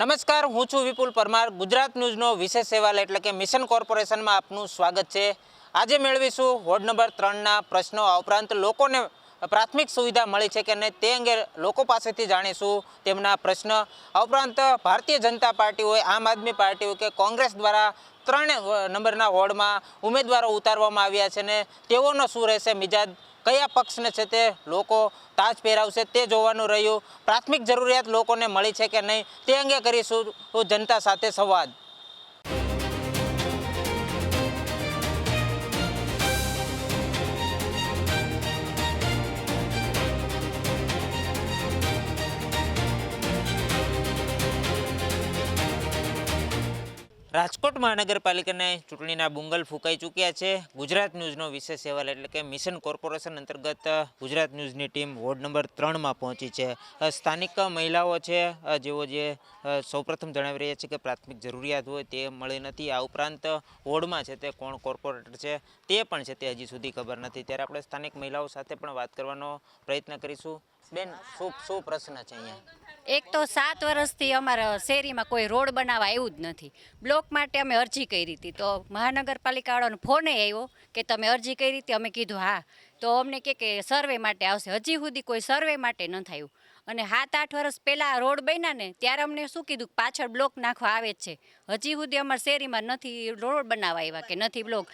નમસ્કાર, હું છું વિપુલ પરમાર. ગુજરાત ન્યૂઝનો વિશેષ અહેવાલ એટલે કે મિશન કોર્પોરેશનમાં આપનું સ્વાગત છે. આજે મેળવીશું વોર્ડ નંબર 3ના પ્રશ્નો. આ ઉપરાંત લોકોને પ્રાથમિક સુવિધા મળી છે કે નહીં તે અંગે લોકો પાસેથી જાણીશું તેમના પ્રશ્ન. આ ઉપરાંત ભારતીય જનતા પાર્ટી હોય, આમ આદમી પાર્ટી હોય કે કોંગ્રેસ દ્વારા 3 નંબરના વોર્ડમાં ઉમેદવારો ઉતારવામાં આવ્યા છે ને તેઓનો શું રહેશે મિજાજ, કયા પક્ષને છે તે લોકો તાજ પહેરાવશે તે જોવાનું રહ્યું. પ્રાથમિક જરૂરિયાત લોકોને મળી છે કે નહીં તે અંગે કરીશું જનતા સાથે સંવાદ. રાજકોટ મહાનગરપાલિકાની ચૂંટણીના બુંગલ ફૂંકાઈ ચૂક્યા છે. ગુજરાત ન્યૂઝનો વિશેષ અહેવાલ એટલે કે મિશન કોર્પોરેશન અંતર્ગત ગુજરાત ન્યૂઝની ટીમ વોર્ડ નંબર 3માં પહોંચી છે. સ્થાનિક મહિલાઓ છે જેઓ સૌપ્રથમ જણાવી રહ્યા છે કે પ્રાથમિક જરૂરિયાત હોય તે મળી નથી. આ ઉપરાંત વોર્ડમાં છે તે કોણ કોર્પોરેટર છે તે પણ છે તે હજી સુધી ખબર નથી. ત્યારે આપણે સ્થાનિક મહિલાઓ સાથે પણ વાત કરવાનો પ્રયત્ન કરીશું. બેન, શું પ્રશ્ન છે અહીંયા? એક તો 7 વર્ષથી અમારા શેરીમાં કોઈ રોડ બનાવવા આવ્યું જ નથી. બ્લોક માટે અમે અરજી કરી હતી તો મહાનગરપાલિકાવાળાનો ફોન આવ્યો કે તમે અરજી કરી હતી. અમે કીધું હા. તો અમને કે સર્વે માટે આવશે. હજી સુધી કોઈ સર્વે માટે ન થયું. અને 7-8 વર્ષ પહેલાં રોડ બન્યા ને ત્યારે અમને શું કીધું પાછળ બ્લોક નાખવા આવે જ છે. હજી સુધી અમારા શેરીમાં નથી રોડ બનાવવા આવ્યા કે નથી બ્લોક.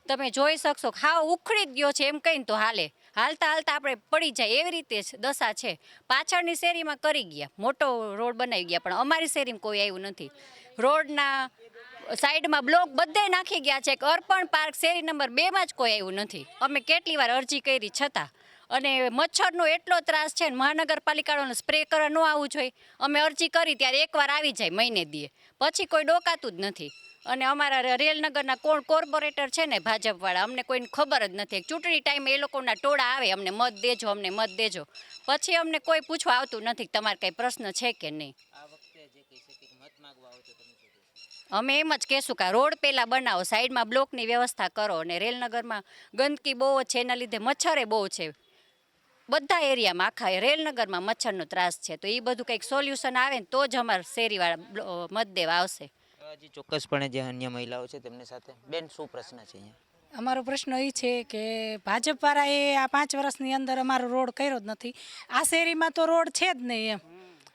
તમે જોઈ શકશો હાવ ઉખડી જ ગયો છે એમ કહીને તો હાલે. હાલતા હાલતા આપણે પડી જાય એવી રીતે દશા છે. પાછળની શેરીમાં કરી ગયા, મોટો રોડ બનાવી ગયા, પણ અમારી શેરીમાં કોઈ આવ્યું નથી. રોડના સાઈડમાં બ્લોક બધે નાખી ગયા છે. અર્પણ પાર્ક શેરી નંબર 2માં જ કોઈ આવ્યું નથી. અમે કેટલી વાર અરજી કરી છતાં. અને મચ્છરનો એટલો ત્રાસ છે ને મહાનગરપાલિકાનો સ્પ્રે કરવા ન આવવું જોઈએ. અમે અરજી કરી ત્યારે એકવાર આવી જાય મહિને દીએ, પછી કોઈ ડોકાતું જ નથી. અને અમારા રેલનગરના કોણ કોર્પોરેટર છે ને ભાજપવાળા, અમને કોઈને ખબર જ નથી. ચૂંટણી ટાઈમે એ લોકોના ટોળા આવે અમને મત દેજો, અમને મત દેજો, પછી અમને કોઈ પૂછવા આવતું નથી તમારે કંઈ પ્રશ્ન છે કે નહીં. અમે એમ જ કહેશું કે રોડ પહેલાં બનાવો, સાઈડમાં બ્લોકની વ્યવસ્થા કરો. અને રેલનગરમાં ગંદકી બહુ જ છે, એના લીધે મચ્છરે બહુ છે બધા એરિયામાં. આખા રેલનગરમાં મચ્છરનો ત્રાસ છે. તો એ બધું કંઈક સોલ્યુશન આવે ને તો જ અમારા શેરીવાળા મત દેવા આવશે. હજી ચોક્કસપણે જે અન્ય મહિલાઓ છે તેમની સાથે. બેન, શું પ્રશ્ન છે અહીંયા? અમારો પ્રશ્ન એ છે કે ભાજપવાળાએ આ 5 વર્ષની અંદર અમારો રોડ કર્યો જ નથી. આ શેરીમાં તો રોડ છે જ નહીં એમ.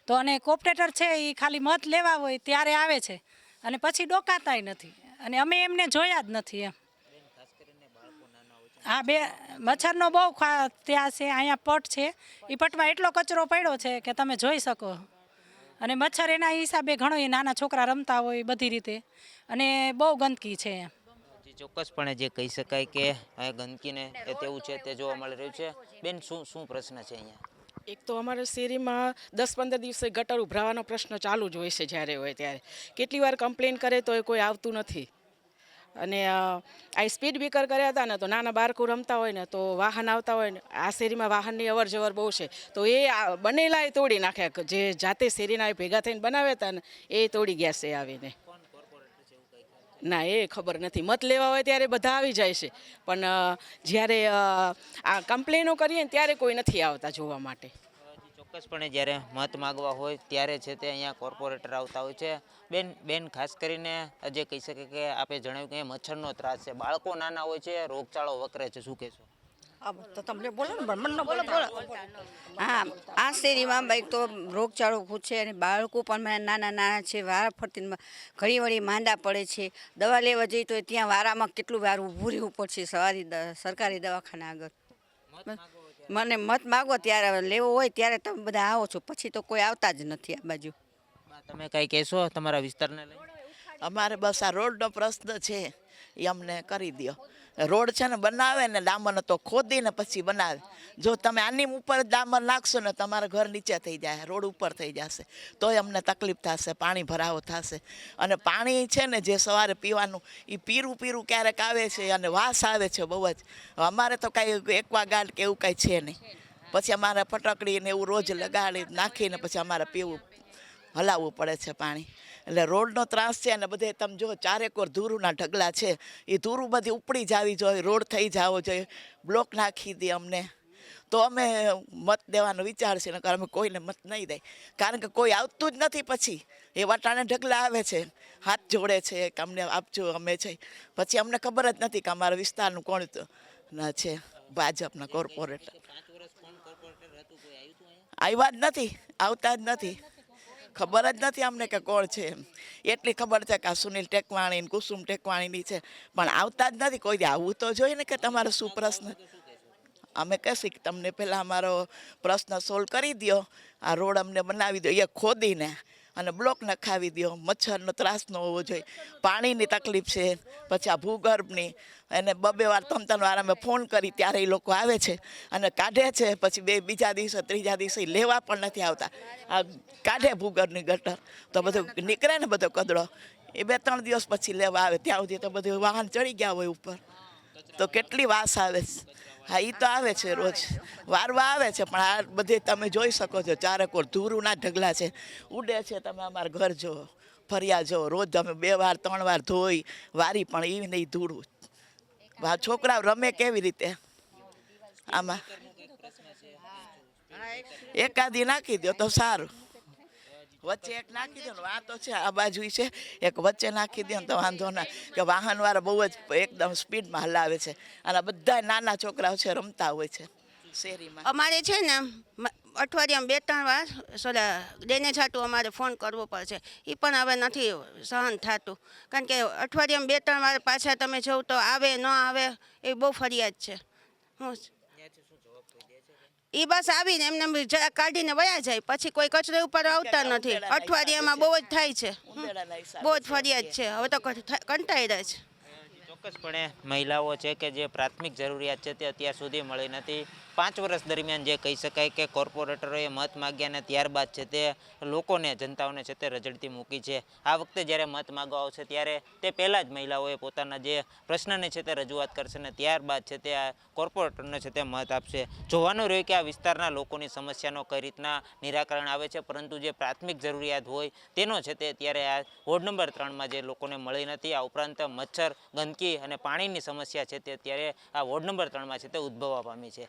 તો અને કોર્પોરેટર છે એ ખાલી મત લેવા હોય ત્યારે આવે છે અને પછી ડોકાતાય નથી. અને અમે એમને જોયા જ નથી એમ. હા, બે મચ્છરનો બહુ ત્યાં છે. અહીંયા પટ છે, એ પટમાં એટલો કચરો પડ્યો છે કે તમે જોઈ શકો. અને મચ્છર એના હિસાબે ઘણો, એ નાના છોકરા રમતા હોય બધી રીતે, અને બહુ ગંદકી છે એમ. ચોક્કસપણે જે કહી શકાય કે ગંદકીને તેવું છે તે જોવા મળી રહ્યું છે. બેન, શું પ્રશ્ન છે અહીંયા? એક તો અમારા શેરીમાં 10-15 દિવસે ગટર ઉભરાવાનો પ્રશ્ન ચાલુ જ હોય છે. જ્યારે હોય ત્યારે કેટલી વાર કમ્પ્લેન કરે તો એ કોઈ આવતું નથી. અને આ સ્પીડ બ્રેકર કર્યા હતા ને તો નાના બાળકો રમતા હોય ને તો વાહન આવતા હોય ને, આ શેરીમાં વાહનની અવર જવર બહુ છે. તો એ બનેલા એ તોડી નાખ્યા, જે જાતે શેરીના ભેગા થઈને બનાવ્યા હતા ને એ તોડી ગયા છે આવીને. ના, એ ખબર નથી. મત લેવા હોય ત્યારે બધા આવી જાય છે, પણ જ્યારે આ કમ્પ્લેનો કરીએ ને ત્યારે કોઈ નથી આવતા જોવા માટે. ચોક્કસપણે જ્યારે મત માગવા હોય ત્યારે છે તે અહીંયા કોર્પોરેટર આવતા હોય છે. બેન, ખાસ કરીને જે કહી શકે કે આપે જણાવ્યું કે મચ્છરનો ત્રાસ છે, બાળકો નાના હોય છે, રોગચાળો વકરે છે, શું કહેશો? તો તમને બોલો ને, મને બોલો. હા, આ શેરીમાં ભાઈ તો રોગચાળો પૂછે અને બાળકો પણ નાના છે. વારા ફરતી ઘણી વળી માંદા પડે છે. દવા લેવા જઈએ તો ત્યાં વારામાં કેટલું વાર ઊભું રહેવું પડશે સરકારી દવાખાના આગળ. મને મત માગો ત્યારે લેવો હોય ત્યારે તમે બધા આવો છો, પછી તો કોઈ આવતા જ નથી આ બાજુ. તમે કંઈ કહેશો તમારા વિસ્તારને લઈને? અમારે બસ આ રોડનો પ્રશ્ન છે એ અમને કરી દો. રોડ છે ને બનાવે ને ડામર તો ખોદીને પછી બનાવે. જો તમે આની ઉપર ડામર નાખશો ને તમારા ઘર નીચે થઈ જાય, રોડ ઉપર થઈ જશે, તોય અમને તકલીફ થશે, પાણી ભરાવો થશે. અને પાણી છે ને જે સવારે પીવાનું એ પીરું ક્યારેક આવે છે અને વાસ આવે છે બહુ જ. અમારે તો કાંઈ એક્વાગાર્ડ કે એવું કાંઈ છે નહીં. પછી અમારે ફટકડીને એવું રોજ લગાડી નાખીને પછી અમારે પીવું હલાવવું પડે છે પાણી. એટલે રોડનો ત્રાસ છે. અને બધે તમે જો ચારેકોર ધૂરુના ઢગલા છે, એ ધૂરું બધી ઉપડી જાવી જોઈએ, રોડ થઈ જવો જોઈએ. બ્લોક નાખી દે અમને તો અમે મત દેવાનો વિચાર છે, નકર અમે કોઈને મત નહીં દે, કારણ કે કોઈ આવતું જ નથી. પછી એ વટાણે ઢગલા આવે છે, હાથ જોડે છે કે અમને આપજો, અમે છે, પછી અમને ખબર જ નથી કે અમારા વિસ્તારનું કોણ છે ભાજપના કોર્પોરેટર. આવ્યા જ નથી, આવતા જ નથી, ખબર જ નથી અમને કે કોણ છે એમ. એટલી ખબર છે કે આ સુનિલ ટેકવાણી કુસુમ ટેકવાણીની છે, પણ આવતા જ નથી કોઈ. આવવું તો જોઈએ ને કે તમારો શું પ્રશ્ન. અમે કહેશી કે તમને પહેલાં અમારો પ્રશ્ન સોલ્વ કરી દો, આ રોડ અમને બનાવી દો, એ ખોદીને અને બ્લોક નખાવી દો. મચ્છરનો ત્રાસ ન હોવો જોઈએ, પાણીની તકલીફ છે, પછી આ ભૂગર્ભની, અને 2 વાર 3 વાર અમે ફોન કરી ત્યારે એ લોકો આવે છે અને કાઢે છે, પછી બીજા દિવસે ત્રીજા દિવસે લેવા પણ નથી આવતા. આ કાઢે ભૂગર્ભની ગટર તો બધું નીકળે ને બધો કચરો, એ 2-3 દિવસ પછી લેવા આવે. ત્યાં સુધી તો બધું વાહન ચડી ગયા હોય ઉપર, તો કેટલી વાસ આવે છે. હા, એ તો આવે છે, રોજ વારવા આવે છે, પણ આ બધે તમે જોઈ શકો છો ચારેકોર ધૂળના ઢગલા છે, ઉડે છે. તમે અમારા ઘર જો, ફર્યા જો, રોજ અમે 2 વાર 3 વાર ધોઈ વારી, પણ એ નહીં ધૂળું. છોકરાઓ રમે કેવી રીતે આમાં? એકાદી નાખી દો તો સારું, વચ્ચે એક નાખી દો ને, આ તો છે આ બાજુ છે, એક વચ્ચે નાખી દો ને તો વાંધો ના. કે વાહનવાળા બહુ જ એકદમ સ્પીડમાં હલાવે છે, અને બધા નાના છોકરાઓ છે રમતા હોય છે શેરીમાં. અમારે છે ને અઠવાડિયામાં 2-3 વાર ડેનેજ હાટું અમારે ફોન કરવો પડશે, એ પણ હવે નથી સહન થતું, કારણ કે અઠવાડિયામાં 2-3 વાર પાછા તમે જોવ તો આવે ન આવે, એ બહુ ફરિયાદ છે. હું એ બસ આવીને એમને જરા કાઢીને વયા જાય, પછી કોઈ કચરો ઉપર આવતા નથી. અઠવાડિયામાં બહુ જ થાય છે, બહુ જ ફરિયાદ છે. હવે તો કંટાળી રહ્યા છે. ચોક્કસપણે મહિલાઓ છે કે જે પ્રાથમિક જરૂરિયાત છે તે અત્યાર સુધી મળી નથી. 5 વર્ષ દરમિયાન જે કહી શકાય કે કોર્પોરેટરોએ મત માગ્યા અને ત્યારબાદ છે તે લોકોને, જનતાઓને છે તે રજડતી મૂકી છે. આ વખતે જ્યારે મત માગવા આવશે ત્યારે તે પહેલાં જ મહિલાઓએ પોતાના જે પ્રશ્નને છે તે રજૂઆત કરશે અને ત્યારબાદ છે તે આ કોર્પોરેટરને છે તે મત આપશે. જોવાનું રહ્યું કે આ વિસ્તારના લોકોની સમસ્યાનો કઈ રીતના નિરાકરણ આવે છે, પરંતુ જે પ્રાથમિક જરૂરિયાત હોય તેનો છે તે અત્યારે આ વોર્ડ નંબર 3માં જે લોકોને મળી નથી. આ ઉપરાંત મચ્છર, ગંદકી અને પાણીની સમસ્યા છે તે અત્યારે આ વોર્ડ નંબર 3માં છે તે ઉદ્ભવવા પામી છે.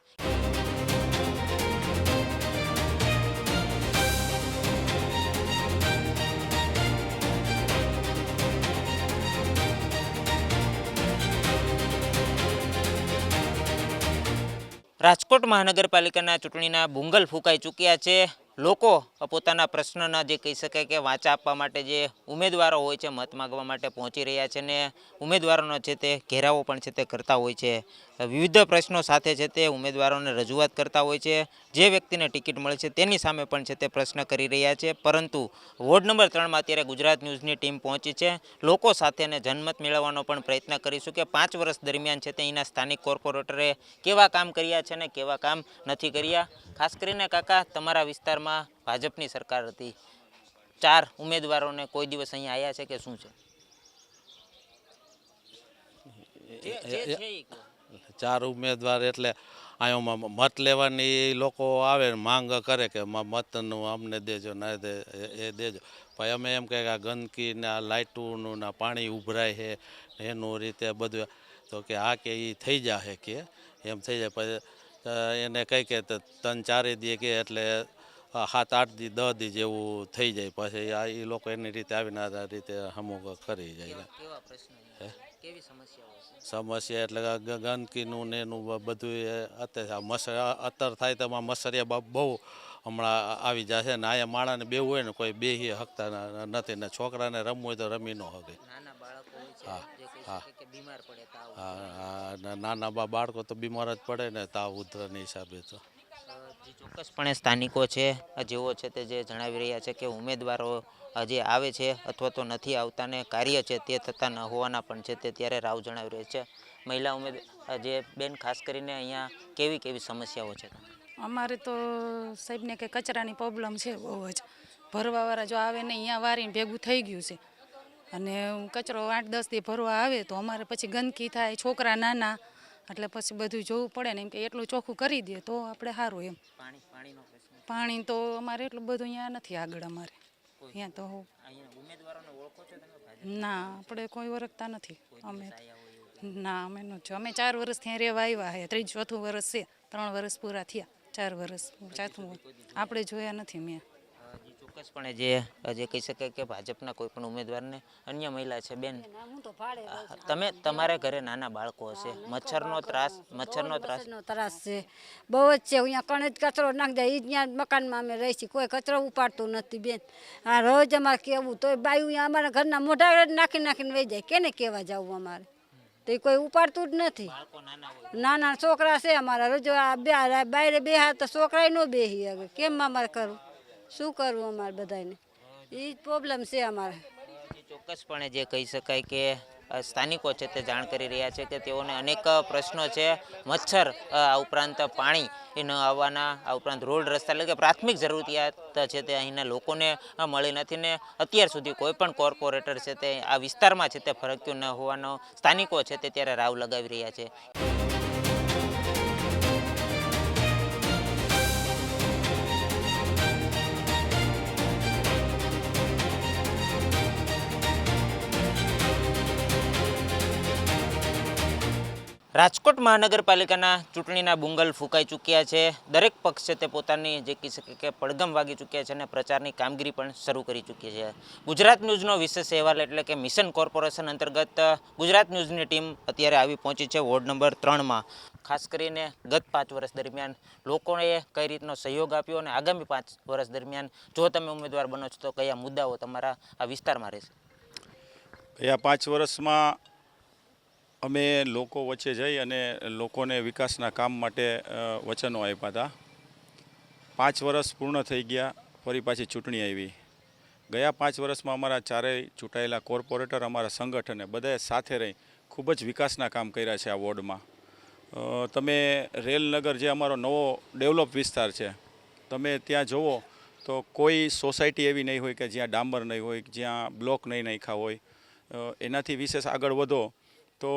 રાજકોટ મહાનગરપાલિકાના ચૂંટણીના બુંગલ ફૂંકાઈ ચૂક્યા છે. લોકો પોતાના પ્રશ્નના જે કહી શકાય કે વાંચા આપવા માટે જે ઉમેદવારો હોય છે મત માગવા માટે પહોંચી રહ્યા છે ને ઉમેદવારોનો છે તે ઘેરાવો પણ છે તે કરતા હોય છે. વિવિધ પ્રશ્નો સાથે છે તે ઉમેદવારોને રજૂઆત કરતા હોય છે. જે વ્યક્તિને ટિકિટ મળે છે તેની સામે પણ છે તે પ્રશ્ન કરી રહ્યા છે. પરંતુ વોર્ડ નંબર 3માં અત્યારે ગુજરાત ન્યૂઝની ટીમ પહોંચી છે. લોકો સાથે અને જનમત મેળવવાનો પણ પ્રયત્ન કરીશું કે 5 વર્ષ દરમિયાન છે તે અહીંના સ્થાનિક કોર્પોરેટરે કેવા કામ કર્યા છે ને કેવા કામ નથી કર્યા. ખાસ કરીને કાકા, તમારા વિસ્તારમાં ભાજપની સરકાર હતી, 4 ઉમેદવારોને કોઈ દિવસ અહીંયા આવ્યા છે કે શું છે? 4 ઉમેદવાર એટલે અહીંયામાં મત લેવાની લોકો આવે, માંગ કરે કે મતનું અમને દેજો, ના દે એ દેજો. પછી અમે એમ કહે કે આ ગંદકી ને આ લાઇટોનું ને પાણી ઉભરાય છે એનું રીતે બધું, તો કે આ કે એ થઈ જશે કે એમ થઈ જાય. પછી એને કહી કે 3-4 દી કે એટલે 7-8 દી 10 દી જેવું થઈ જાય. પછી આ એ લોકો એની રીતે આવીને આ રીતે અમુક કરી જાય. સમસ્યા એટલે ગંદકીનું ને એનું બધું અત્યારે થાય તો મસરિયા બહુ હમણાં આવી જશે ને. અહીંયા માણાને બેવું હોય ને કોઈ બેહી શકતા નથી ને છોકરાને રમવું હોય તો રમી ન શકે. નાના બાળકો તો બીમાર જ પડે ને તાવ ઉધરસના હિસાબે. તો ચોક્કસપણે સ્થાનિકો છે જેઓ છે તે જે જણાવી રહ્યા છે કે ઉમેદવારો જે આવે છે અથવા તો નથી આવતા ને કાર્ય છે તે થતા ન હોવાના પણ છે તે ત્યારે રાવ જણાવી રહ્યા છે. મહિલા જે બેન, ખાસ કરીને અહીંયા કેવી સમસ્યાઓ છે? અમારે તો સાહેબને કે કચરાની પ્રોબ્લેમ છે બહુ જ. ભરવાવાળા જો આવે ને અહીંયા વારીને ભેગું થઈ ગયું છે, અને કચરો 8-10 દી ભરવા આવે તો અમારે પછી ગંદકી થાય, છોકરા નાના, એટલે પછી બધું જોવું પડે ને. એમ કે એટલું ચોખ્ખું કરી દે તો આપણે સારું એમ. પાણી તો અમારે એટલું બધું અહીંયા નથી આગળ. અમારે અહીંયા તો ના, આપણે કોઈ ઓળખતા નથી. અમે નો છો. અમે 4 વર્ષ ત્યાં રહેવા આવ્યા છે, 3-4 વર્ષ છે, 3 વર્ષ પૂરા થયા. 4 વર્ષ ચાથું આપણે જોયા નથી મેં. ચોક્કસપણે જે કહી શકાય કે ભાજપના કોઈ પણ ઉમેદવારને અન્ય મહિલા છે બેન, તમે તમારા ઘરે નાના બાળકો હશે, મચ્છરનો ત્રાસ મચ્છરનો ત્રાસ છે બહુ જ છે. અહીંયા કણે જ કચરો નાખી દે, ત્યાં મકાનમાં અમે રહી છીએ, કોઈ કચરો ઉપાડતું નથી બેન. આ રોજ અમારે કેવું તોય બાયું અહીંયા અમારા ઘરના મોઢા નાખીને વહી જાય, કેને કહેવા જવું અમારે, તો એ કોઈ ઉપાડતું જ નથી. નાના છોકરા છે અમારા, રોજ બાયરે બેહાર તો છોકરાય ન બેહી હવે, કેમ અમારે કરવું, શું કરવું અમારે બધાને, એ જ પ્રોબ્લેમ છે અમારે. ચોક્કસપણે જે કહી શકાય કે સ્થાનિકો છે તે જાણ કરી રહ્યા છે કે તેઓને અનેક પ્રશ્નો છે, મચ્છર, આ ઉપરાંત પાણી એ ન આવવાના, આ ઉપરાંત રોડ રસ્તા, એટલે કે પ્રાથમિક જરૂરિયાત છે તે અહીંના લોકોને મળી નથી ને અત્યાર સુધી કોઈ પણ કોર્પોરેટર છે તે આ વિસ્તારમાં છે તે ફરક્યું ન હોવાનો સ્થાનિકો છે તે ત્યારે રાવ લગાવી રહ્યા છે. રાજકોટ મહાનગરપાલિકાના ચૂંટણીના બુંગલ ફૂંકાઈ ચૂક્યા છે. દરેક પક્ષ છે તે પોતાની જે કહી શકે કે પડઘમ વાગી ચૂક્યા છે અને પ્રચારની કામગીરી પણ શરૂ કરી ચૂકી છે. ગુજરાત ન્યૂઝનો વિશેષ અહેવાલ એટલે કે મિશન કોર્પોરેશન અંતર્ગત ગુજરાત ન્યૂઝની ટીમ અત્યારે આવી પહોંચી છે વોર્ડ નંબર 3માં. ખાસ કરીને ગત 5 વર્ષ દરમિયાન લોકોએ કઈ રીતનો સહયોગ આપ્યો અને આગામી 5 વર્ષ દરમિયાન જો તમે ઉમેદવાર બનો છો તો કયા મુદ્દાઓ તમારા આ વિસ્તારમાં રહેશે? ગયા 5 વર્ષમાં અમે લોકો વચ્ચે જઈ અને લોકોને વિકાસના કામ માટે વચનો આપ્યા હતા. 5 વર્ષ પૂર્ણ થઈ ગયા, ફરી પાછી ચૂંટણી આવી. ગયા 5 વર્ષમાં અમારા ચારેય ચૂંટાયેલા કોર્પોરેટર, અમારા સંગઠને બધાએ સાથે રહી ખૂબ જ વિકાસના કામ કર્યા છે આ વોર્ડમાં. તમે રેલનગર જે અમારો નવો ડેવલપ વિસ્તાર છે, તમે ત્યાં જુઓ તો કોઈ સોસાયટી એવી નહીં હોય કે જ્યાં ડામર નહીં હોય, જ્યાં બ્લોક નહીં નાખ્યા હોય. એનાથી વિશેષ આગળ વધો તો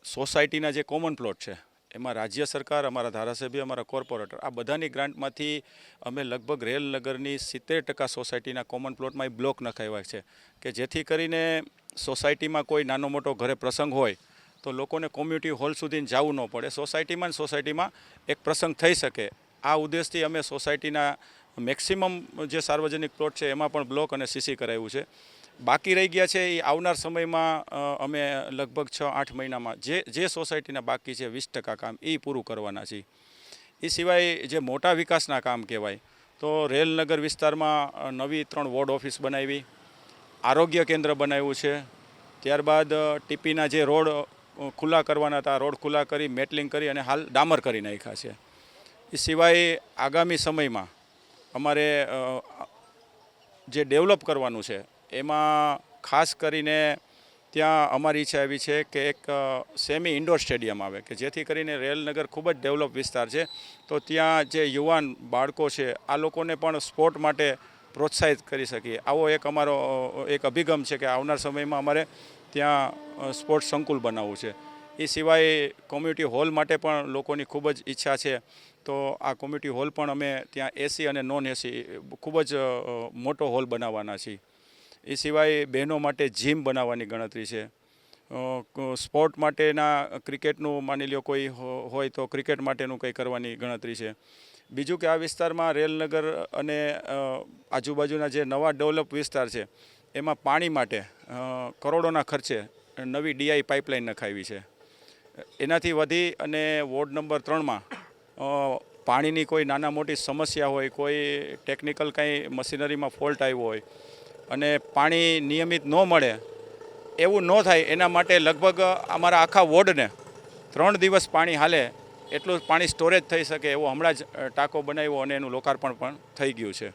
સોસાયટીના જે કોમન પ્લોટ છે એમાં રાજ્ય સરકાર, અમારા ધારાસભ્ય, અમારા કોર્પોરેટર, આ બધાની ગ્રાન્ટમાંથી અમે લગભગ રેલનગરની 70% સોસાયટીના કોમન પ્લોટમાં એ બ્લોક નખાવ્યા છે કે જેથી કરીને સોસાયટીમાં કોઈ નાનો મોટો ઘરે પ્રસંગ હોય તો લોકોને કોમ્યુનિટી હોલ સુધી જવું ન પડે, સોસાયટીમાં એક પ્રસંગ થઈ શકે. આ ઉદ્દેશથી અમે સોસાયટીના મેક્સિમમ જે સાર્વજનિક પ્લોટ છે એમાં પણ બ્લોક અને સીસી કરાવ્યું છે. બાકી રહી ગયા છે એ આવનાર સમયમાં અમે લગભગ 6-8 મહિનામાં જે સોસાયટીના બાકી છે 20% કામ એ પૂરું કરવાના છે. એ સિવાય જે મોટા વિકાસના કામ કહેવાય તો રેલનગર વિસ્તારમાં નવી 3 વોર્ડ ઓફિસ બનાવી, આરોગ્ય કેન્દ્ર બનાવ્યું છે. ત્યારબાદ ટીપીના જે રોડ ખુલ્લા કરવાના હતા, રોડ ખુલ્લા કરી, મેટલિંગ કરી અને હાલ ડામર કરી નાખ્યા છે. એ સિવાય આગામી સમયમાં અમારે જે ડેવલપ કરવાનું છે એમાં ખાસ કરીને ત્યાં અમારી ઈચ્છા એવી છે કે એક સેમી ઇન્ડોર સ્ટેડિયમ આવે કે જેથી કરીને રેલનગર ખૂબ જ ડેવલપ વિસ્તાર છે, તો ત્યાં જે યુવાન બાળકો છે આ લોકોને પણ સ્પોર્ટ માટે પ્રોત્સાહિત કરી શકીએ. આવો એક અમારો એક અભિગમ છે કે આવનાર સમયમાં અમારે ત્યાં સ્પોર્ટ્સ સંકુલ બનાવવું છે. એ સિવાય કોમ્યુનિટી હોલ માટે પણ લોકોની ખૂબ જ ઈચ્છા છે, તો આ કોમ્યુનિટી હોલ પણ અમે ત્યાં એસી અને નોન એસી ખૂબ જ મોટો હોલ બનાવવાના છીએ. એ સિવાય બહેનો માટે જીમ બનાવવાની ગણતરી છે. સ્પોર્ટ માટેના ક્રિકેટનું માની લ્યો કોઈ હોય તો ક્રિકેટ માટેનું કંઈ કરવાની ગણતરી છે. બીજું કે આ વિસ્તારમાં રેલનગર અને આજુબાજુના જે નવા ડેવલપ વિસ્તાર છે એમાં પાણી માટે કરોડોના ખર્ચે નવી ડીઆઈ પાઇપલાઇન નખાવી છે. એનાથી વધી અને વોર્ડ નંબર 3માં પાણીની કોઈ નાના મોટી સમસ્યા હોય, કોઈ ટેકનિકલ કાંઈ મશીનરીમાં ફોલ્ટ આવ્યો હોય અને પાણી નિયમિત ન મળે, એવું ન થાય એના માટે લગભગ અમારા આખા વોર્ડને 3 દિવસ પાણી હાલે એટલું પાણી સ્ટોરેજ થઈ શકે એવો હમણાં જ ટાંકો બનાવ્યો અને એનું લોકાર્પણ પણ થઈ ગયું છે.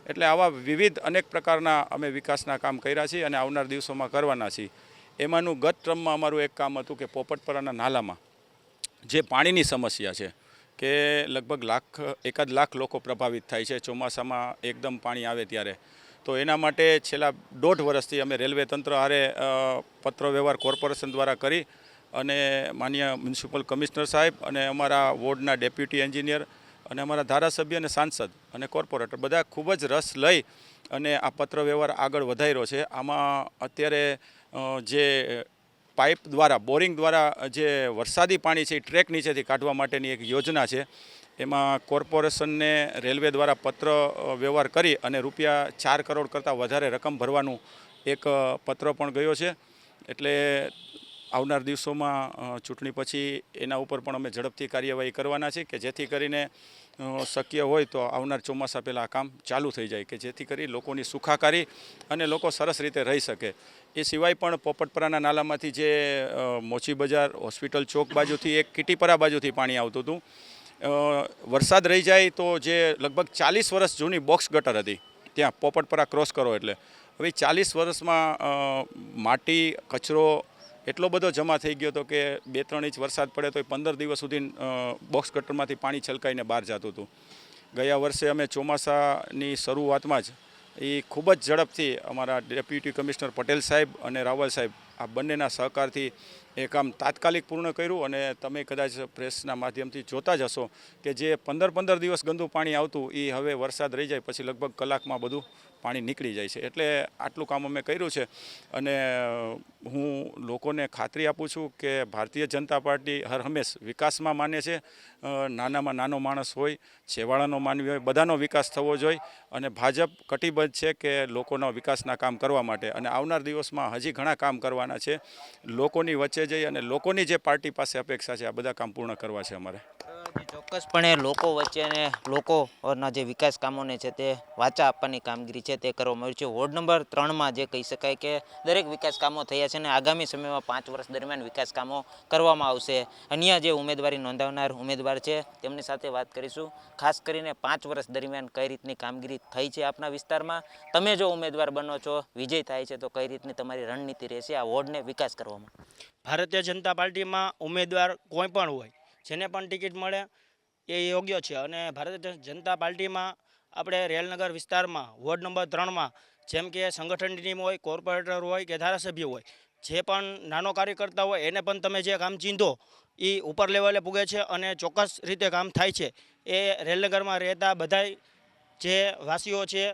એટલે આવા વિવિધ અનેક પ્રકારના અમે વિકાસના કામ કર્યા છીએ અને આવનાર દિવસોમાં કરવાના છીએ. એમાંનું ગત ટ્રમમાં અમારું એક કામ હતું કે પોપટપરાના નાલામાં જે પાણીની સમસ્યા છે કે લગભગ 1 લાખ લોકો પ્રભાવિત થાય છે ચોમાસામાં એકદમ પાણી આવે ત્યારે. તો એના માટે છેલ્લા 1.5 વર્ષથી અમે રેલવે તંત્ર હારે પત્ર વ્યવહાર કોર્પોરેશન દ્વારા કરી અને માન્ય મ્યુનિસિપલ કમિશનર સાહેબ અને અમારા વોર્ડના ડેપ્યુટી એન્જિનિયર અને અમારા ધારાસભ્ય અને સાંસદ અને કોર્પોરેટર બધા ખૂબ જ રસ લઈ અને આ પત્ર વ્યવહાર આગળ વધાર્યો છે. આમાં અત્યારે જે પાઇપ દ્વારા, બોરિંગ દ્વારા જે વરસાદી પાણી છે એ ટ્રેક નીચેથી કાઢવા માટેની એક યોજના છે. એમાં કોર્પોરેશનને રેલવે દ્વારા પત્ર વ્યવહાર કરી અને રૂપિયા 4 કરોડ કરતાં વધારે રકમ ભરવાનું એક પત્ર પણ ગયો છે. એટલે આવનાર દિવસોમાં ચૂંટણી પછી એના ઉપર પણ અમે ઝડપથી કાર્યવાહી કરવાના છે કે જેથી કરીને શક્ય હોય તો આવનાર ચોમાસા પહેલાં આ કામ ચાલુ થઈ જાય કે જેથી કરી લોકોની સુખાકારી અને લોકો સરસ રીતે રહી શકે. એ સિવાય પણ પોપટપરાના નાલામાંથી જે મોચી બજાર હોસ્પિટલ ચોક બાજુથી એક કીટીપરા બાજુથી પાણી આવતું હતું. વરસાદ રહી જાય તો જે લગભગ 40 વર્ષ જૂની બોક્સ ગટર હતી ત્યાં પોપટપરા ક્રોસ કરો એટલે હવે 40 વર્ષમાં માટી કચરો એટલો બધો જમા થઈ ગયો હતો કે 2-3 ઇંચ વરસાદ પડે તો 15 દિવસ સુધી બોક્સ ગટરમાંથી પાણી છલકાઈને બહાર જતું હતું. ગયા વર્ષે અમે ચોમાસાની શરૂઆતમાં જ એ ખૂબ જ ઝડપથી અમારા ડેપ્યુટી કમિશનર પટેલ સાહેબ અને રાવલ સાહેબ આ બંનેના સહકારથી એ કામ તાત્કાલિક પૂર્ણ કર્યું અને તમે કદાચ પ્રેસના માધ્યમથી જોતા જ હશો કે જે 15 દિવસ ગંદુ પાણી આવતું એ હવે વરસાદ રહી જાય પછી લગભગ કલાકમાં બધું પાણી નીકળી જાય છે. એટલે આટલું કામ અમે કર્યું છે અને હું લોકોને ખાતરી આપું છું કે ભારતીય જનતા પાર્ટી હર હંમેશ વિકાસમાં માને છે. નાનામાં નાનો માણસ હોય, છેવાડાનો માનવી હોય, બધાનો વિકાસ થવો જોઈએ અને ભાજપ કટિબદ્ધ છે કે લોકોના વિકાસના કામ કરવા માટે અને આવનાર દિવસમાં હજી ઘણા કામ કરવાના છે. લોકોની વચ્ચે જઈ અને લોકોની જે પાર્ટી પાસે અપેક્ષા છે આ બધા કામ પૂર્ણ કરવા છે અમારે. ચોક્કસપણે લોકો વચ્ચે અને લોકોના જે વિકાસ કામોને છે તે વાચા આપવાની કામગીરી છે તે કરવામાં આવી છે. વોર્ડ નંબર 3માં જે કહી શકાય કે દરેક વિકાસ કામો થયા છે અને આગામી સમયમાં 5 વર્ષ દરમિયાન વિકાસ કામો કરવામાં આવશે. અન્ય જે ઉમેદવારી નોંધાવનાર ઉમેદવાર છે તેમની સાથે વાત કરીશું. ખાસ કરીને 5 વર્ષ દરમિયાન કઈ રીતની કામગીરી થઈ છે આપના વિસ્તારમાં, તમે જો ઉમેદવાર બનો છો, વિજય થાય છે તો કઈ રીતની તમારી રણનીતિ રહેશે આ વોર્ડને વિકાસ કરવામાં? ભારતીય જનતા પાર્ટીમાં ઉમેદવાર કોઈ પણ હોય જેને પણ ટિકિટ મળે એ યોગ્ય છે અને ભારતીય જનતા પાર્ટીમાં આપણે રેલનગર વિસ્તારમાં વોર્ડ નંબર 3માં જેમ કે સંગઠન ટીમ હોય, કોર્પોરેટર હોય કે ધારાસભ્ય હોય, જે પણ નાનો કાર્યકર્તા હોય એને પણ તમે જે કામ ચીંધો એ ઉપર લેવલે પૂગે છે અને ચોક્કસ રીતે કામ થાય છે. એ રેલનગરમાં રહેતા બધા જે વાસીઓ છે,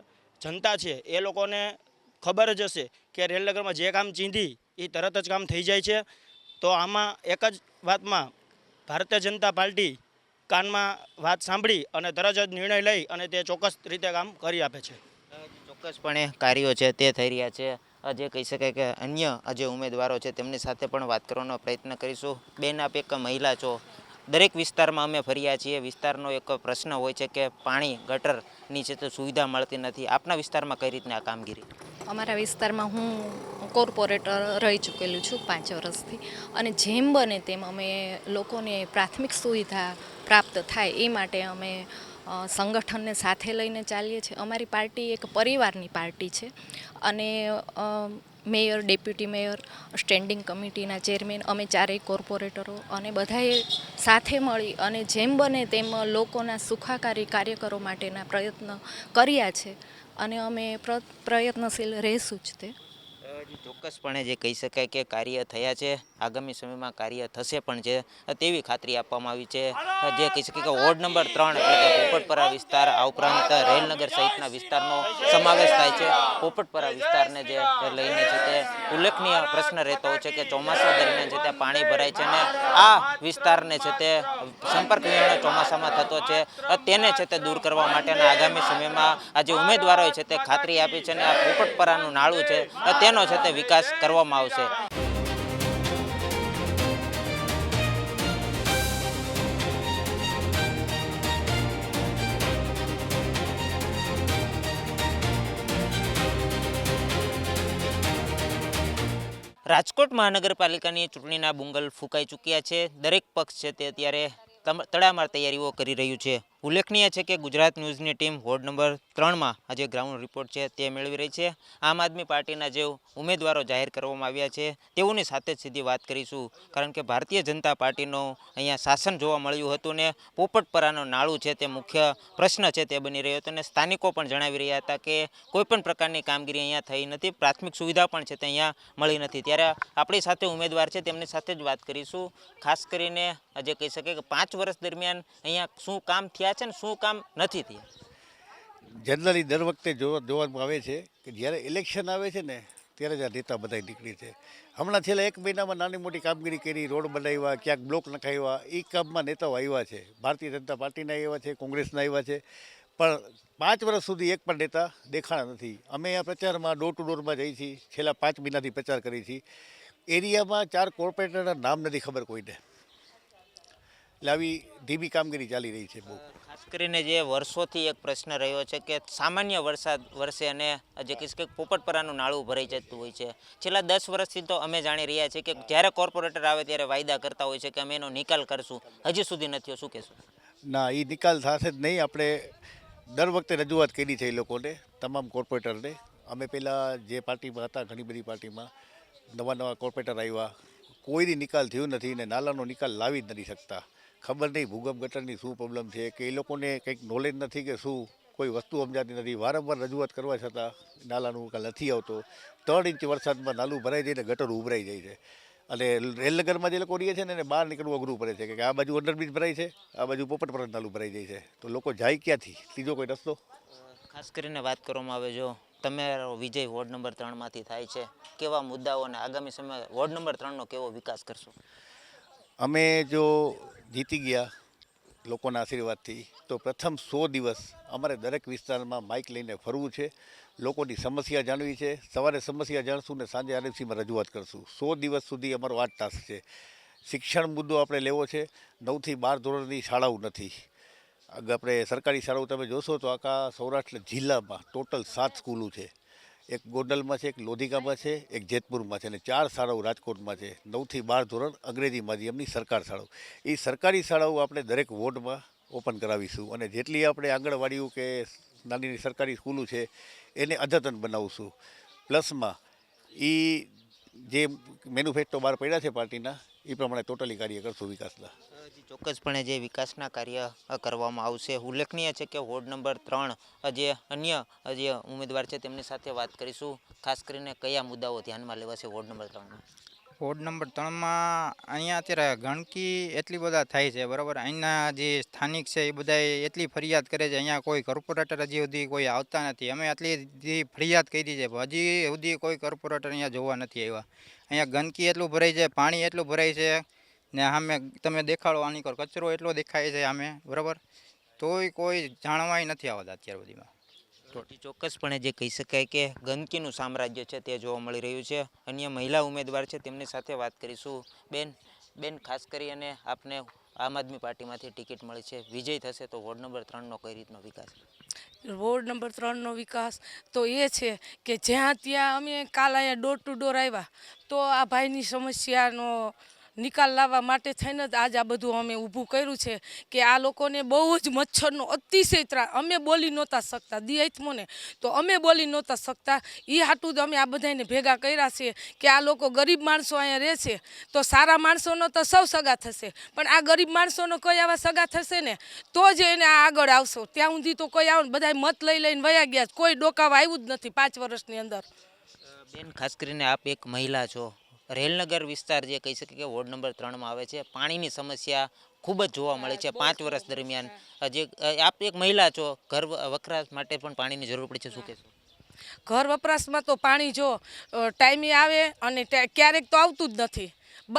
જનતા છે, એ લોકોને ખબર જ હશે કે રેલનગરમાં જે કામ ચીંધી એ તરત જ કામ થઈ જાય છે. તો આમાં એક જ વાતમાં ભારતીય જનતા પાર્ટી કાનમાં વાત સાંભળી અને તરત જ નિર્ણય લઈ અને તે ચોક્કસ રીતે કામ કરી આપે છે. ચોક્કસપણે કાર્યો છે તે થઈ રહ્યા છે. જે કહી શકાય કે અન્ય જે ઉમેદવારો છે તેમની સાથે પણ વાત કરવાનો પ્રયત્ન કરીશું. બેન, આપ એક મહિલા છો, દરેક વિસ્તારમાં અમે ફર્યા છીએ. વિસ્તારનો એક પ્રશ્ન હોય છે કે પાણી ગટરની છે તો સુવિધા મળતી નથી. આપના વિસ્તારમાં કઈ રીતની આ કામગીરી? અમારા વિસ્તારમાં હું કોર્પોરેટર રહી ચૂકેલું છું 5 વર્ષથી અને જેમ બને તેમ અમે લોકોને પ્રાથમિક સુવિધા પ્રાપ્ત થાય એ માટે અમે સંગઠનને સાથે લઈને ચાલીએ છીએ. અમારી પાર્ટી એક પરિવારની પાર્ટી છે અને મેયર, ડેપ્યુટી મેયર, સ્ટેન્ડિંગ કમિટીના ચેરમેન, અમે 4 કોર્પોરેટરો અને બધાએ સાથે મળી અને જેમ બને તેમ લોકોના સુખાકારી કાર્યકરો માટેના પ્રયત્ન કર્યા છે અને અમે પ્રયત્નશીલ રહીશું જ. તે ચોક્કસપણે જે કહી શકાય કે કાર્ય થયા છે, આગામી સમયમાં કાર્ય થશે પણ છે તેવી ખાતરી આપવામાં આવી છે. જે કહી શકાય કે વોર્ડ નંબર 3 એટલે કે પોપટપરા વિસ્તાર, આ ઉપરાંત રેલનગર સહિતના વિસ્તારનો સમાવેશ થાય છે. પોપટપરા વિસ્તારને જે લઈને છે તે ઉલ્લેખનીય પ્રશ્ન રહેતો હોય છે કે ચોમાસા દરમિયાન છે તે પાણી ભરાય છે અને આ વિસ્તારને છે તે સંપર્ક વિહોણો ચોમાસામાં થતો છે તેને છે તે દૂર કરવા માટેના આગામી સમયમાં આ જે ઉમેદવારોએ છે તે ખાતરી આપી છે અને આ પોપટપરાનું નાળું છે તેનો છે તે વિકાસ કરવામાં આવશે. રાજકોટ મહાનગરપાલિકાની ચૂંટણીના બુંગલ ફૂંકાઈ ચૂક્યા છે. દરેક પક્ષ છે તે અત્યારે તડામાર તૈયારીઓ કરી રહ્યું છે. ઉલ્લેખનીય છે કે ગુજરાત ન્યૂઝની ટીમ વોર્ડ નંબર 3માં આજે ગ્રાઉન્ડ રિપોર્ટ છે તે મેળવી રહી છે. આમ આદમી પાર્ટીના જે ઉમેદવારો જાહેર કરવામાં આવ્યા છે તેઓની સાથે જ સીધી વાત કરીશું, કારણ કે ભારતીય જનતા પાર્ટીનો અહીંયા શાસન જોવા મળ્યું હતું ને પોપટપરાનું નાળું છે તે મુખ્ય પ્રશ્ન છે તે બની રહ્યો હતો અને સ્થાનિકો પણ જણાવી રહ્યા હતા કે કોઈપણ પ્રકારની કામગીરી અહીંયા થઈ નથી, પ્રાથમિક સુવિધા પણ છે તે અહીંયા મળી નથી. ત્યારે આપણી સાથે ઉમેદવાર છે તેમની સાથે જ વાત કરીશું. ખાસ કરીને જે કહી શકાય કે 5 વર્ષ દરમિયાન અહીંયા શું કામ થયા છે ને શું કામ નથી થયા? જનરલી દર વખતે જોવામાં આવે છે કે જ્યારે ઇલેક્શન આવે છે ને ત્યારે જ આ નેતા બધા નીકળી છે. હમણાં છેલ્લા 1 મહિનામાં નાની મોટી કામગીરી કરી, રોડ બનાવ્યા, ક્યાંક બ્લોક નખાવ્યા, એ કામમાં નેતાઓ આવ્યા છે. ભારતીય જનતા પાર્ટીના આવ્યા છે, કોંગ્રેસના આવ્યા છે, પણ 5 વર્ષ સુધી એક પણ નેતા દેખાણા નથી. અમે આ પ્રચારમાં ડોર ટુ ડોરમાં જઈએ છીએ, છેલ્લા 5 મહિનાથી પ્રચાર કરીએ છીએ. એરિયામાં 4 કોર્પોરેટરના નામ નથી ખબર કોઈને. એટલે આવી ધીમી કામગીરી ચાલી રહી છે બહુ. ખાસ કરીને જે વર્ષોથી એક પ્રશ્ન રહ્યો છે કે સામાન્ય વરસાદ વરસે અને જે કહીશ કે પોપટપરાનું નાળું ભરાઈ જતું હોય છે. છેલ્લા 10 વર્ષથી તો અમે જાણી રહ્યા છીએ કે જ્યારે કોર્પોરેટર આવે ત્યારે વાયદા કરતા હોય છે કે અમે એનો નિકાલ કરશું, હજી સુધી નથી. શું કહેશું? ના, એ નિકાલ થશે જ નહીં. આપણે દર વખતે રજૂઆત કરી છે એ લોકોને, તમામ કોર્પોરેટરને. અમે પહેલાં જે પાર્ટીમાં હતા, ઘણી બધી પાર્ટીમાં નવા કોર્પોરેટર આવ્યા, કોઈની નિકાલ થયું નથી ને નાલાનો નિકાલ લાવી જ નથી શકતા. ખબર નહીં ભૂગર્ભ ગટરની શું પ્રોબ્લેમ છે કે એ લોકોને કંઈક નોલેજ નથી કે શું, કોઈ વસ્તુ સમજાતી નથી. વારંવાર રજૂઆત કરવા છતાં નાલાનો નિકાલ નથી આવતો. 3 ઇંચ વરસાદમાં નાલું ભરાઈ જાય ને ગટર ઉભરાઈ જાય છે. અને રેલનગરમાં જે લોકો રહે છે ને એને બહાર નીકળવું અઘરું પડે છે કે આ બાજુ અંડરબ્રિજ ભરાય છે, આ બાજુ પોપટપરા નાલું ભરાઈ જાય છે. તો લોકો જાય ક્યાંથી? ત્રીજો કોઈ રસ્તો? ખાસ કરીને વાત કરવામાં આવે, જો તમારો વિજય વોર્ડ નંબર 3માંથી થાય છે, કેવા મુદ્દાઓ અને આગામી સમય વોર્ડ નંબર 3નો કેવો વિકાસ કરશો? અમે જો જીતી ગયા લોકોના આશીર્વાદથી તો પ્રથમ 100 દિવસ અમારે દરેક વિસ્તારમાં માઇક લઈને ફરવું છે, લોકોની સમસ્યા જાણવી છે. સવારે સમસ્યા જાણશું ને સાંજે આરએફસીમાં રજૂઆત કરશું. 100 દિવસ સુધી અમારો આ ટાસ્ક છે. શિક્ષણ મુદ્દો આપણે લેવો છે. 9 થી 12 ધોરણની શાળાઓ નથી. આપણે સરકારી શાળાઓ તમે જોશો તો આખા સૌરાષ્ટ્ર જિલ્લામાં ટોટલ 7 સ્કૂલો છે. એક ગોંડલમાં છે, એક લોધિકામાં છે, એક જેતપુરમાં છે અને 4 શાળાઓ રાજકોટમાં છે. 9 થી 12 ધોરણ અંગ્રેજી માધ્યમની સરકાર શાળાઓ. એ સરકારી શાળાઓ આપણે દરેક વોર્ડમાં ઓપન કરાવીશું અને જેટલી આપણે આંગણવાડીઓ કે નાની સરકારી સ્કૂલો છે એને અદ્યતન બનાવશું. પ્લસમાં એ જે મેન્યુફેક્ચરો બહાર પડ્યા છે પાર્ટીના એ પ્રમાણે ટોટલી કાર્ય કરશું વિકાસના. ચોક્કસપણે જે વિકાસના કાર્ય કરવામાં આવશે. ઉલ્લેખનીય છે કે વોર્ડ નંબર 3 જે અન્ય જે ઉમેદવાર છે તેમની સાથે વાત કરીશું. ખાસ કરીને કયા મુદ્દાઓ ધ્યાનમાં લેવાશે વોર્ડ નંબર 3માં? વોર્ડ નંબર 3માં અહીંયા અત્યારે ગણકી એટલી બધા થાય છે, બરાબર. અહીંના જે સ્થાનિક છે એ બધા એટલી ફરિયાદ કરે છે, અહીંયા કોઈ કોર્પોરેટર હજી સુધી કોઈ આવતા નથી. અમે આટલી જે ફરિયાદ કરી છે હજી સુધી કોઈ કોર્પોરેટર અહીંયા જોવા નથી આવ્યા. અહીંયા ગંદકી એટલું ભરાય છે, પાણી એટલું ભરાય છે ને સામે તમે દેખાડો આની પર કચરો એટલો દેખાય છે સામે, બરાબર. તોય કોઈ જાણવાય નથી આવતા અત્યાર સુધીમાં. ચોક્કસપણે જે કહી શકાય કે ગંદકીનું સામ્રાજ્ય છે તે જોવા મળી રહ્યું છે. અન્ય મહિલા ઉમેદવાર છે તેમની સાથે વાત કરીશું. બેન ખાસ કરી અને આપને આમ આદમી પાર્ટીમાંથી ટિકિટ મળી છે, વિજય થશે તો વોર્ડ નંબર 3નો કઈ રીતનો વિકાસ? વોર્ડ નંબર 3નો વિકાસ તો એ છે કે જ્યાં ત્યાં અમે કાલ અહીંયા ડોર ટુ ડોર આવ્યા તો આ ભાઈની સમસ્યાનો નિકાલ લાવવા માટે થઈને જ આજ આ બધું અમે ઊભું કર્યું છે કે આ લોકોને બહુ જ મચ્છરનો અતિશય ત્રાસ. અમે બોલી નહોતા શકતા, દિયાત્મોને તો અમે બોલી નહોતા શકતા. એ હાટું જ અમે આ બધાને ભેગા કર્યા છે કે આ લોકો ગરીબ માણસો અહીંયા રહે છે તો સારા માણસોનો તો સૌ સગા થશે, પણ આ ગરીબ માણસોનો કોઈ આવા સગા થશે ને તો જ એને આગળ આવશો. ત્યાં સુધી તો કોઈ આવે બધા મત લઈ લઈને વયા ગયા, કોઈ ડોકાવા આવ્યું જ નથી 5 વર્ષની અંદર. બેન ખાસ કરીને આપ એક મહિલા છો, રેલનગર વિસ્તાર જે કહી શકે કે વોર્ડ નંબર 3માં આવે છે, પાણીની સમસ્યા ખૂબ જ જોવા મળે છે 5 વર્ષ દરમિયાન. જે આપ એક મહિલા છો, ઘર વપરાશ માટે પણ પાણીની જરૂર પડે છે, શું કહેશો? ઘર વપરાશમાં તો પાણી જો ટાઈમે આવે અને ક્યારેક તો આવતું જ નથી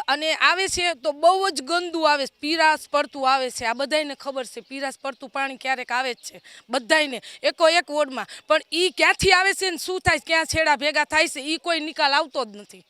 અને આવે છે તો બહુ જ ગંદુ આવે છે, પીરાશ પડતું આવે છે. આ બધાને ખબર છે પીરાશ પડતું પાણી ક્યારેક આવે જ છે બધાને એક વોર્ડમાં, પણ એ ક્યાંથી આવે છે ને શું થાય, ક્યાં છેડા ભેગા થાય છે એ કોઈ નિકાલ આવતો જ નથી.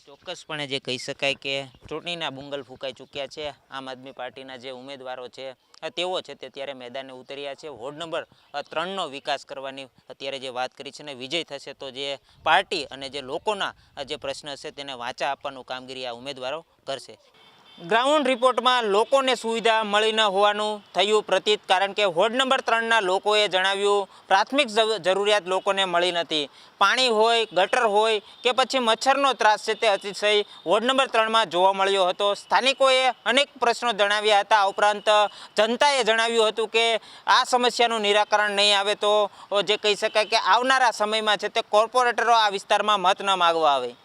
ચોક્કસપણે જે કહી શકાય કે ચૂંટણીના બુંગલ ફૂંકાઈ ચૂક્યા છે. આમ આદમી પાર્ટીના જે ઉમેદવારો છે તેઓ છે તે ત્યારે મેદાને ઉતર્યા છે. વોર્ડ નંબર 3નો વિકાસ કરવાની અત્યારે જે વાત કરી છે ને વિજય થશે તો જે પાર્ટી અને જે લોકોના જે પ્રશ્ન છે તેને વાંચા આપવાનું કામગીરી આ ઉમેદવારો કરશે. ગ્રાઉન્ડ રિપોર્ટમાં લોકોને સુવિધા મળી ન હોવાનું થયું પ્રતીત, કારણ કે વોર્ડ નંબર 3ના લોકોએ જણાવ્યું પ્રાથમિક જરૂરિયાત લોકોને મળી નથી. પાણી હોય, ગટર હોય કે પછી મચ્છરનો ત્રાસ છે તે અતિશય વોર્ડ નંબર 3માં જોવા મળ્યો હતો. સ્થાનિકોએ અનેક પ્રશ્નો જણાવ્યા હતા. આ ઉપરાંત જનતાએ જણાવ્યું હતું કે આ સમસ્યાનું નિરાકરણ નહીં આવે તો જે કહી શકાય કે આવનારા સમયમાં છે તે કોર્પોરેટરો આ વિસ્તારમાં મત ન માગવા આવે.